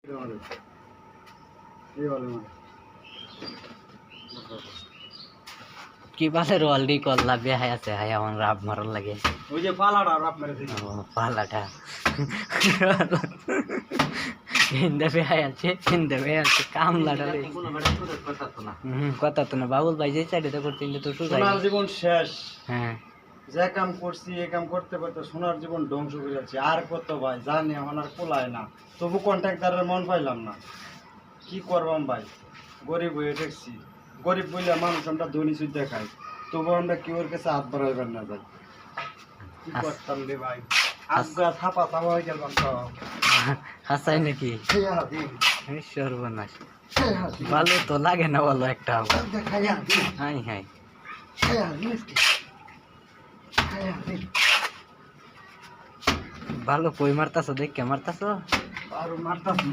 কি বালের অলরেডি কল্লা বেহাই আছে, হাই আমার রাব মারার লাগে। ওই যে পালাটা রাব মেরে দিল। পালাটা হিন্দে বেহাই আছে, হিন্দে বেহাই আছে, কামলাটা কথা তো না। বাবুল ভাই যে চাইতে করতে তো সোনার জীবন শেষ। হ্যাঁ, যে কাম করছি এ কাম করতে করতে সোনার জীবন ধ্বংস করে যাচ্ছে। আর কত ভাই জানি এখন আর কোলায় না, তবু কন্ট্রাক্টারের মন পাইলাম না। কি করবাম ভাই, গরিব হয়ে দেখছি। গরিব বললে মানুষ আমরা ধনী সুদ দেখাই, তবু আমরা কেউ কাছে হাত বাড়াইবার না যাই। কি করতাম রে ভাই, আজগা থাপা থাপা হয়ে গেলাম সব। হাসাই নাকি? সর্বনাশ, ভালো তো লাগে না বলো একটা। হাই হাই, ভালো কই মারতাছো, দেখ কে মারতাছো? আর মারতাছি।